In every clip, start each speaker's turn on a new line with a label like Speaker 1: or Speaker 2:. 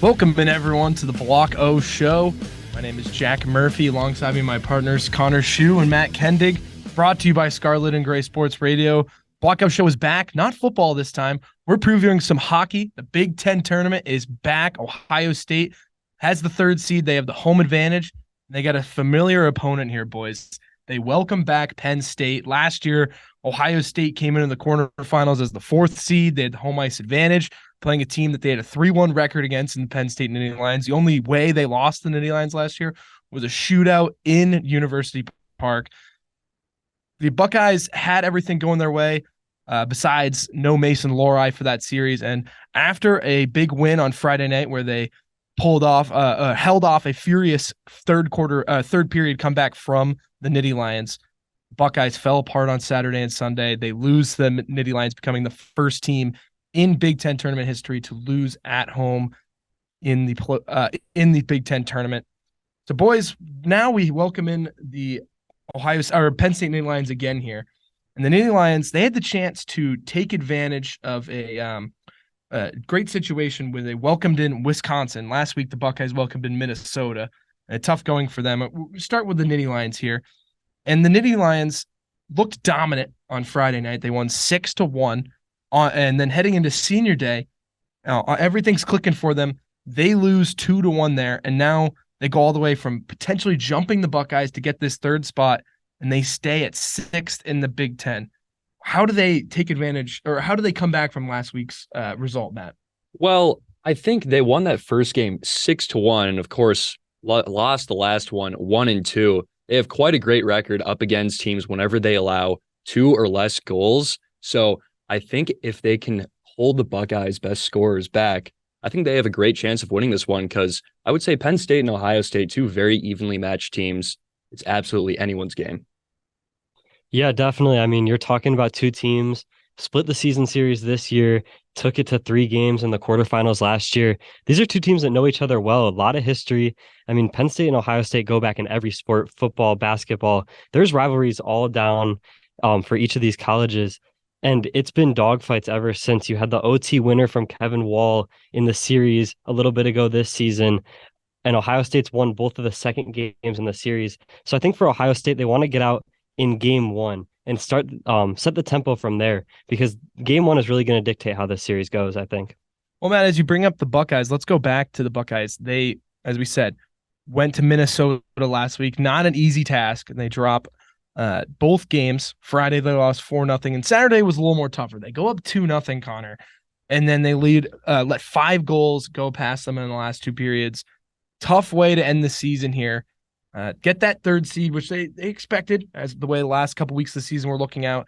Speaker 1: Welcome in everyone to the Block O Show. My name is Jack Murphy, alongside me my partners Connor Schuh and Matt Kendig, brought to you by Scarlet and Gray Sports Radio. Block O Show is back, not football this time. We're previewing some hockey. The Big Ten tournament is back. Ohio State has the third seed. They have the home advantage. They got a familiar opponent here, boys. They welcome back Penn State. Last year, Ohio State came into the quarterfinals as the fourth seed. They had the home ice advantage, playing a team that they had a 3-1 record against in the Penn State Nittany Lions. The only way they lost the Nittany Lions last year was a shootout in University Park. The Buckeyes had everything going their way, besides no Mason Lohrei for that series. And after a big win on Friday night where they held off a furious third period comeback from the Nittany Lions, Buckeyes fell apart on Saturday and Sunday. They lose the Nittany Lions, becoming the first team in Big Ten tournament history to lose at home in the Big Ten tournament. So, boys, now we welcome in the Penn State Nittany Lions again here. And the Nittany Lions, they had the chance to take advantage of a great situation where they welcomed in Wisconsin. Last week, the Buckeyes welcomed in Minnesota. Tough going for them. We start with the Nittany Lions here. And the Nittany Lions looked dominant on Friday night. They won 6-1. And then heading into senior day, everything's clicking for them. They lose 2-1 there. And now they go all the way from potentially jumping the Buckeyes to get this third spot, and they stay at 6th in the Big Ten. How do they take advantage, or how do they come back from last week's result, Matt?
Speaker 2: Well, I think they won that first game 6-1, and of course lost the last one 1-2. They have quite a great record up against teams whenever they allow 2 or less goals. So I think if they can hold the Buckeyes' best scorers back, I think they have a great chance of winning this one, because I would say Penn State and Ohio State, two very evenly matched teams. It's absolutely anyone's game.
Speaker 3: Yeah, definitely. I mean, you're talking about two teams, split the season series this year, took it to 3 games in the quarterfinals last year. These are two teams that know each other well, a lot of history. I mean, Penn State and Ohio State go back in every sport, football, basketball. There's rivalries all down for each of these colleges. And it's been dogfights ever since. You had the OT winner from Kevin Wall in the series a little bit ago this season. And Ohio State's won both of the second games in the series. So I think for Ohio State, they want to get out in game 1 and start set the tempo from there, because game 1 is really going to dictate how this series goes, I think.
Speaker 1: Well, Matt, as you bring up the Buckeyes, let's go back to the Buckeyes. They, as we said, went to Minnesota last week. Not an easy task, and they drop both games. Friday, they lost 4-0, and Saturday was a little more tougher. They go up 2-0, Connor, and then they let 5 goals go past them in the last 2 periods. Tough way to end the season here. Get that third seed, which they expected, as the way the last couple weeks of the season we're looking out.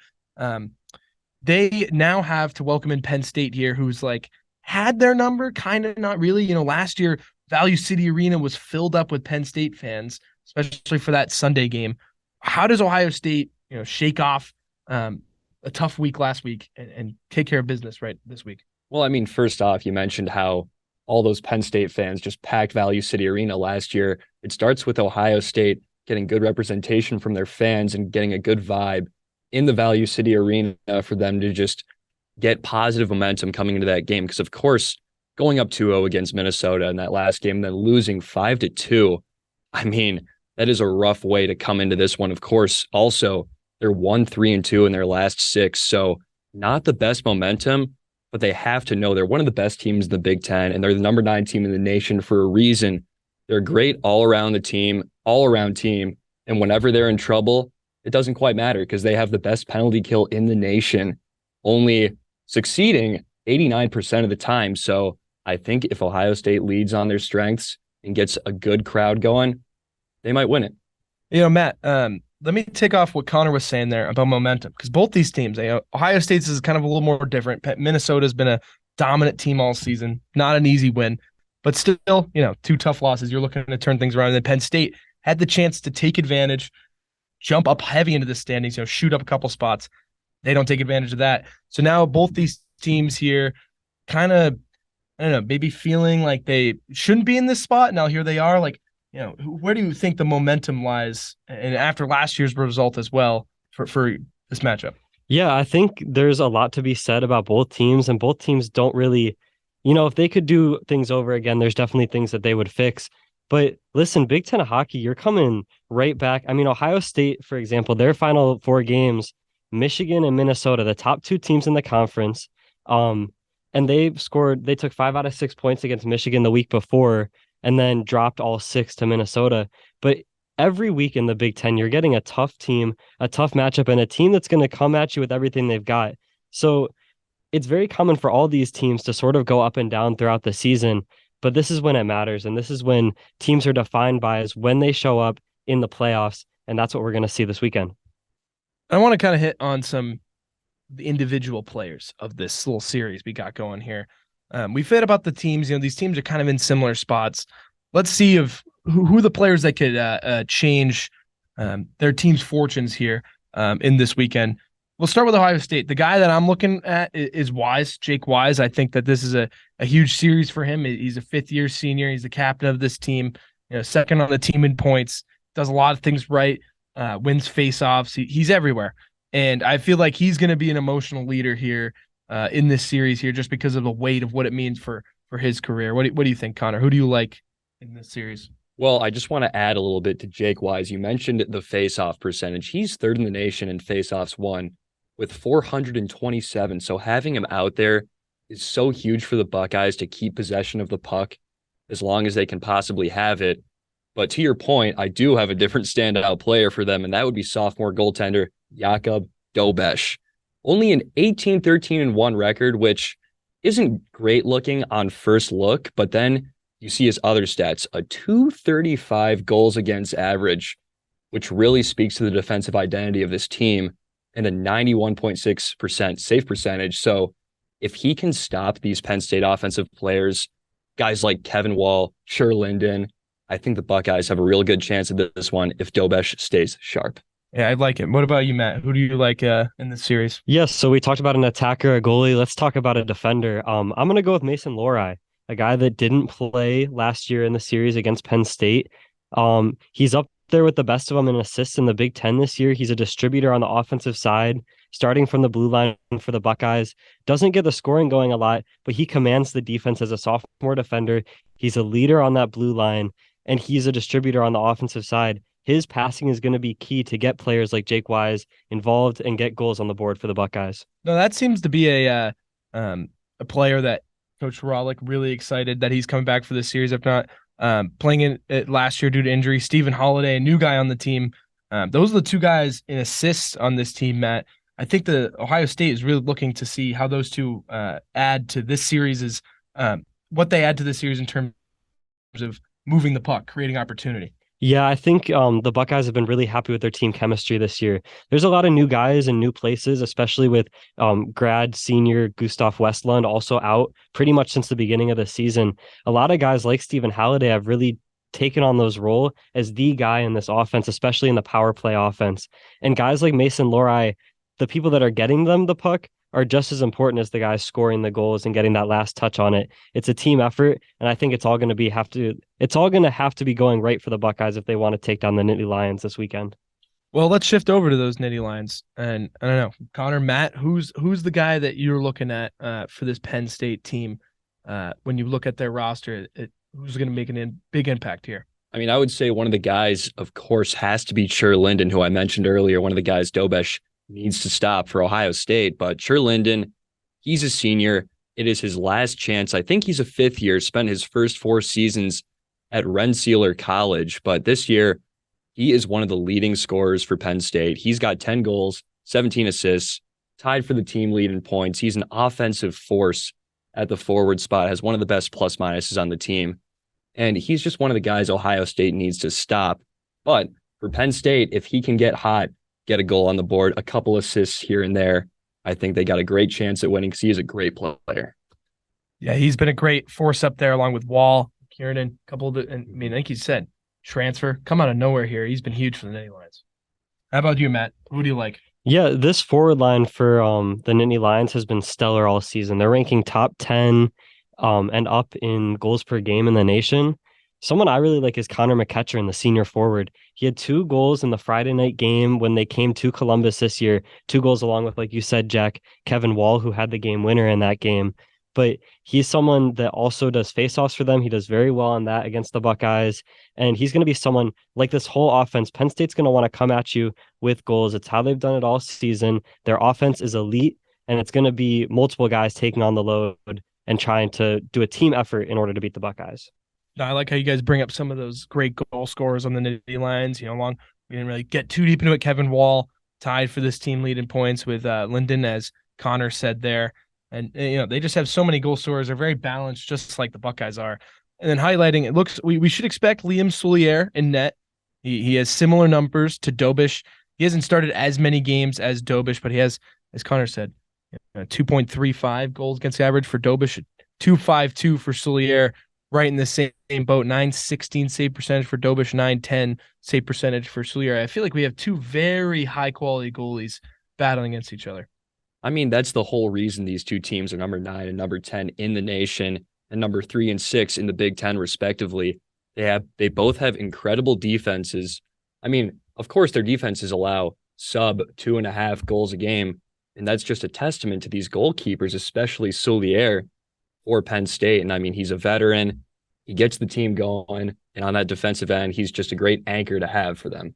Speaker 1: They now have to welcome in Penn State here, who's had their number, kind of not really. Last year, Value City Arena was filled up with Penn State fans, especially for that Sunday game. How does Ohio State, shake off a tough week last week and take care of business right this week?
Speaker 2: Well, I mean, first off, you mentioned how all those Penn State fans just packed Value City Arena last year. It starts with Ohio State getting good representation from their fans and getting a good vibe in the Value City Arena for them to just get positive momentum coming into that game. Because, of course, going up 2-0 against Minnesota in that last game, then losing 5-2, I mean, that is a rough way to come into this one. Of course, also, they're 1-3-2 in their last 6, so not the best momentum, but they have to know they're one of the best teams in the Big Ten, and they're the number 9 team in the nation for a reason. They're a great all-around team, and whenever they're in trouble, it doesn't quite matter because they have the best penalty kill in the nation, only succeeding 89% of the time. So I think if Ohio State leads on their strengths and gets a good crowd going, they might win it.
Speaker 1: Matt, let me take off what Connor was saying there about momentum, because both these teams, Ohio State's is kind of a little more different. Minnesota's been a dominant team all season, not an easy win, but still, 2 tough losses. You're looking to turn things around. And then Penn State had the chance to take advantage, jump up heavy into the standings, shoot up a couple spots. They don't take advantage of that. So now both these teams here kind of, I don't know, maybe feeling like they shouldn't be in this spot. Now here they are. Where do you think the momentum lies, and after last year's result as well, for this matchup?
Speaker 3: Yeah, I think there's a lot to be said about both teams, and both teams don't really if they could do things over again, there's definitely things that they would fix. But listen, Big Ten hockey, you're coming right back. I mean, Ohio State, for example, their final 4 games, Michigan and Minnesota, the top 2 teams in the conference. And they took 5 out of 6 points against Michigan the week before and then dropped all 6 to Minnesota. But every week in the Big Ten, you're getting a tough team, a tough matchup, and a team that's going to come at you with everything they've got. So it's very common for all these teams to sort of go up and down throughout the season, but this is when it matters. And this is when teams are defined by is when they show up in the playoffs. And that's what we're going to see this weekend.
Speaker 1: I want to kind of hit on the individual players of this little series we got going here. We've hit about the teams. These teams are kind of in similar spots. Let's see who the players that could change their team's fortunes here in this weekend. We'll start with Ohio State. The guy that I'm looking at is Wise, Jake Wise. I think that this is a huge series for him. He's a fifth-year senior. He's the captain of this team, second on the team in points, does a lot of things right, wins face-offs. He's everywhere. And I feel like he's going to be an emotional leader here in this series here just because of the weight of what it means for his career. What do you think, Connor? Who do you like in this series?
Speaker 2: Well, I just want to add a little bit to Jake Wise. You mentioned the face-off percentage. He's third in the nation in face-offs won with 427. So having him out there is so huge for the Buckeyes to keep possession of the puck as long as they can possibly have it. But to your point, I do have a different standout player for them, and that would be sophomore goaltender Jakub Dobesh. Only an 18-13-1 record, which isn't great looking on first look, but then you see his other stats, a .235 goals against average, which really speaks to the defensive identity of this team, and a 91.6% save percentage. So if he can stop these Penn State offensive players, guys like Kevin Wall, Schuh Linden, I think the Buckeyes have a real good chance of this one if Dobesh stays sharp.
Speaker 1: Yeah, I like it. What about you, Matt? Who do you like in this series?
Speaker 3: Yes, so we talked about an attacker, a goalie. Let's talk about a defender. I'm going to go with Mason Lohrei, a guy that didn't play last year in the series against Penn State. He's up there with the best of them in assists in the Big Ten this year. He's a distributor on the offensive side, starting from the blue line for the Buckeyes. Doesn't get the scoring going a lot, but he commands the defense as a sophomore defender. He's a leader on that blue line, and he's a distributor on the offensive side. His passing is going to be key to get players like Jake Wise involved and get goals on the board for the Buckeyes.
Speaker 1: No, that seems to be a player that Coach Rawlik really excited that he's coming back for this series. If not playing in it last year due to injury, Stephen Holiday, a new guy on the team. Those are the two guys in assists on this team, Matt. I think the Ohio State is really looking to see how those two add to this series is what they add to this series in terms of moving the puck, creating opportunity.
Speaker 3: Yeah, I think the Buckeyes have been really happy with their team chemistry this year. There's a lot of new guys and new places, especially with grad senior Gustav Westlund also out pretty much since the beginning of the season. A lot of guys like Stephen Halliday have really taken on those role as the guy in this offense, especially in the power play offense. And guys like Mason Lohrei, the people that are getting them the puck, are just as important as the guys scoring the goals and getting that last touch on it. It's a team effort, and I think it's all going to have to be going right for the Buckeyes if they want to take down the Nittany Lions this weekend.
Speaker 1: Well, let's shift over to those Nittany Lions, and I don't know, Connor, Matt, who's the guy that you're looking at for this Penn State team when you look at their roster? Who's going to make a big impact here?
Speaker 2: I mean, I would say one of the guys, of course, has to be Schuh Linden, who I mentioned earlier. One of the guys Dobesh needs to stop for Ohio State, but Schuh Linden, he's a senior. It is his last chance. I think he's a fifth year, spent his first 4 seasons at Rensselaer College, but this year he is one of the leading scorers for Penn State. He's got 10 goals, 17 assists, tied for the team lead in points. He's an offensive force at the forward spot, has one of the best plus minuses on the team, and he's just one of the guys Ohio State needs to stop. But for Penn State, if he can get hot, get a goal on the board, a couple assists here and there, I think they got a great chance at winning because he is a great player.
Speaker 1: Yeah, he's been a great force up there along with Wall, Kiernan, I think he said transfer, come out of nowhere here. He's been huge for the Nittany Lions. How about you, Matt? Who do you like?
Speaker 3: Yeah, this forward line for the Nittany Lions has been stellar all season. They're ranking top 10 and up in goals per game in the nation. Someone I really like is Connor McEachern, the senior forward. He had 2 goals in the Friday night game when they came to Columbus this year. 2 goals along with, like you said, Jack, Kevin Wall, who had the game winner in that game. but he's someone that also does faceoffs for them. He does very well on that against the Buckeyes. And he's going to be someone like this whole offense. Penn State's going to want to come at you with goals. It's how they've done it all season. Their offense is elite, and it's going to be multiple guys taking on the load and trying to do a team effort in order to beat the Buckeyes.
Speaker 1: I like how you guys bring up some of those great goal scorers on the Nittany Lions. We didn't really get too deep into it. Kevin Wall tied for this team lead in points with Linden, as Connor said there. And, they just have so many goal scorers. They're very balanced, just like the Buckeyes are. And then highlighting, we should expect Liam Souliere in net. He has similar numbers to Dobish. He hasn't started as many games as Dobish, but he has, as Connor said, 2.35 goals against average for Dobish, 2.52 for Souliere. Right in the same boat, 9.16 save percentage for Dobish, 9.10 save percentage for Souliere. I feel like we have two very high-quality goalies battling against each other.
Speaker 2: I mean, that's the whole reason these two teams are number 9 and number 10 in the nation and number 3 and 6 in the Big Ten, respectively. They both have incredible defenses. I mean, of course, their defenses allow sub 2.5 goals a game, and that's just a testament to these goalkeepers, especially Souliere for Penn State. And I mean, he's a veteran. He gets the team going, and on that defensive end, he's just a great anchor to have for them.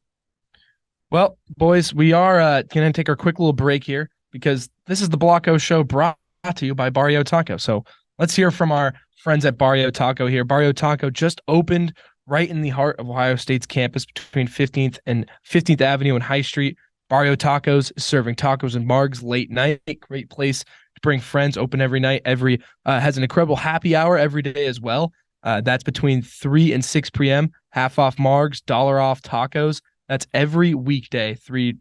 Speaker 1: Well, boys, we are going to take our quick little break here because this is the Block O Show brought to you by Barrio Taco. So let's hear from our friends at Barrio Taco here. Barrio Taco just opened right in the heart of Ohio State's campus between 15th and 15th Avenue and High Street. Barrio Tacos is serving tacos and margs late night. Great place to bring friends. Open every night. Has an incredible happy hour every day as well. That's between 3 and 6 p.m. Half off margs, $1 off tacos. That's every weekday, 3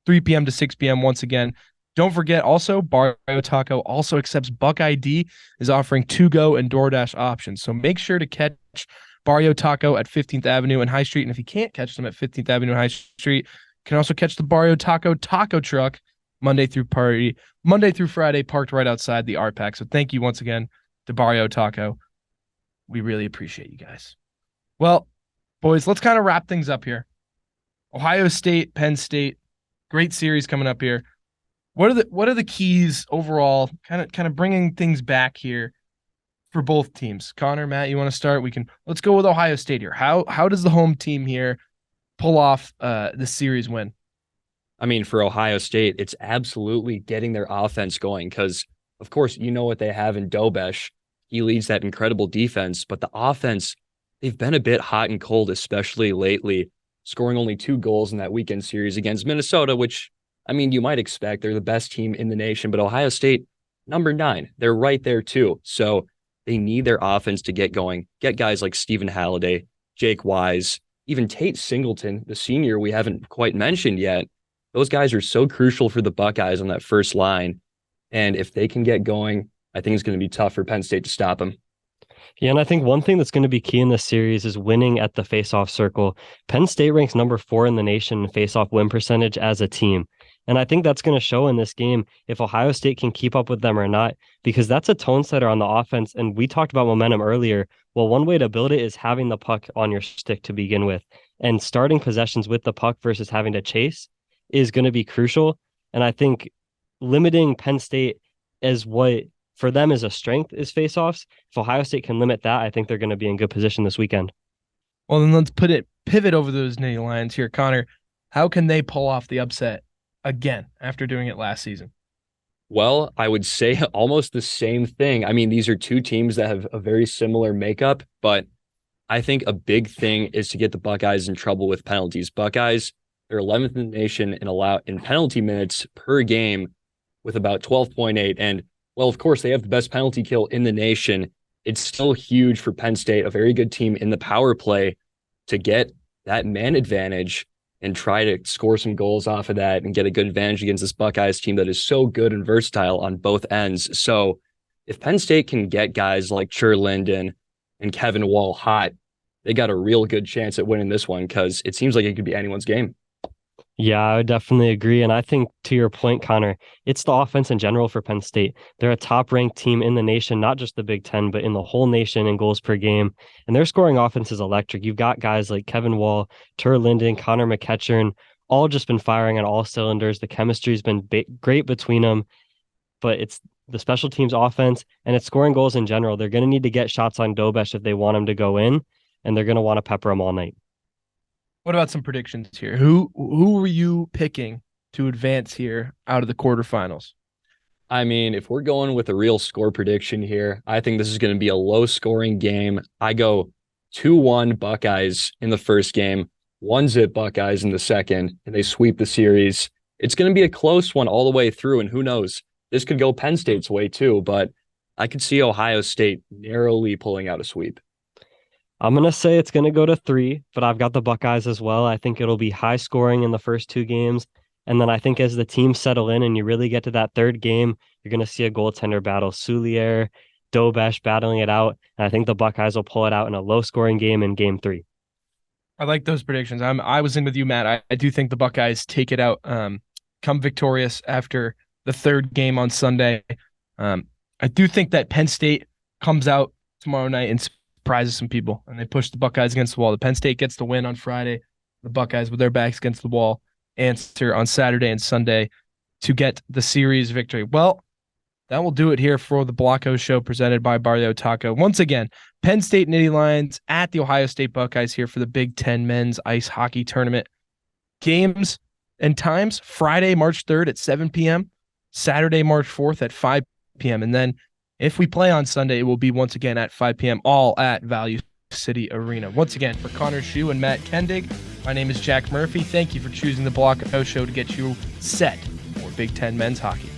Speaker 1: p.m. to 6 p.m. Once again. Don't forget also, Barrio Taco also accepts Buck ID, is offering to-go and DoorDash options. So make sure to catch Barrio Taco at 15th Avenue and High Street. And if you can't catch them at 15th Avenue and High Street, you can also catch the Barrio Taco taco truck Monday through Friday, parked right outside the Art Pack. So thank you once again to Barrio Taco. We really appreciate you guys. Well, boys, let's kind of wrap things up here. Ohio State, Penn State, great series coming up here. What are the keys overall, kind of bringing things back here for both teams? Connor, Matt, you want to start? Let's go with Ohio State here. How does the home team here pull off the series win?
Speaker 2: I mean, for Ohio State, it's absolutely getting their offense going because, of course, you know what they have in Dobish. He leads that incredible defense, but the offense, they've been a bit hot and cold, especially lately, scoring only 2 goals in that weekend series against Minnesota, which, I mean, you might expect. They're the best team in the nation, but Ohio State, number 9, they're right there too. So they need their offense to get going. Get guys like Stephen Halliday, Jake Wise, even Tate Singleton, the senior we haven't quite mentioned yet. Those guys are so crucial for the Buckeyes on that first line. And if they can get going, I think it's going to be tough for Penn State to stop them.
Speaker 3: Yeah, and I think one thing that's going to be key in this series is winning at the faceoff circle. Penn State ranks number 4 in the nation in faceoff win percentage as a team. And I think that's going to show in this game if Ohio State can keep up with them or not, because that's a tone setter on the offense. And we talked about momentum earlier. Well, one way to build it is having the puck on your stick to begin with. And starting possessions with the puck versus having to chase is going to be crucial. And I think limiting Penn State as what for them is a strength is faceoffs. If Ohio State can limit that, I think they're going to be in good position this weekend.
Speaker 1: Well, then let's pivot over those Nittany Lions here. Connor, how can they pull off the upset again after doing it last season?
Speaker 2: Well, I would say almost the same thing. I mean, these are two teams that have a very similar makeup, but I think a big thing is to get the Buckeyes in trouble with penalties. Buckeyes, they're 11th in the nation in penalty minutes per game with about 12.8. And, well, of course, they have the best penalty kill in the nation. It's still huge for Penn State, a very good team in the power play, to get that man advantage and try to score some goals off of that and get a good advantage against this Buckeyes team that is so good and versatile on both ends. So if Penn State can get guys like Schuh Linden and Kevin Wall hot, they got a real good chance at winning this one because it seems like it could be anyone's game.
Speaker 3: Yeah, I would definitely agree. And I think to your point, Connor, it's the offense in general for Penn State. They're a top-ranked team in the nation, not just the Big Ten, but in the whole nation in goals per game. And their scoring offense is electric. You've got guys like Kevin Wall, Schuh Linden, Connor McEachern, all just been firing on all cylinders. The chemistry's been great between them. But it's the special teams offense, and it's scoring goals in general. They're going to need to get shots on Dobesh if they want him to go in, and they're going to want to pepper him all night.
Speaker 1: What about some predictions here? Who were you picking to advance here out of the quarterfinals?
Speaker 2: I mean, if we're going with a real score prediction here, I think this is going to be a low-scoring game. I go 2-1 Buckeyes in the first game, 1-0 Buckeyes in the second, and they sweep the series. It's going to be a close one all the way through, and who knows? This could go Penn State's way too, but I could see Ohio State narrowly pulling out a sweep.
Speaker 3: I'm going to say it's going to go to 3, but I've got the Buckeyes as well. I think it'll be high scoring in the first 2 games. And then I think as the teams settle in and you really get to that third game, you're going to see a goaltender battle. Soulier, Dobesh battling it out. And I think the Buckeyes will pull it out in a low scoring game in game 3.
Speaker 1: I like those predictions. I was in with you, Matt. I do think the Buckeyes take it out, come victorious after the third game on Sunday. I do think that Penn State comes out tomorrow night and surprises some people, and they push the Buckeyes against the wall. The Penn State gets the win on Friday. The Buckeyes, with their backs against the wall, answer on Saturday and Sunday to get the series victory. Well, that will do it here for the Block O Show presented by Barrio Taco. Once again, Penn State Nittany Lions at the Ohio State Buckeyes here for the Big Ten Men's Ice Hockey Tournament. Games and times, Friday, March 3rd at 7 p.m., Saturday, March 4th at 5 p.m. And then if we play on Sunday, it will be once again at 5 p.m., all at Value City Arena. Once again, for Connor Schuh and Matt Kendig, my name is Jack Murphy. Thank you for choosing the Block O Show to get you set for Big Ten Men's Hockey.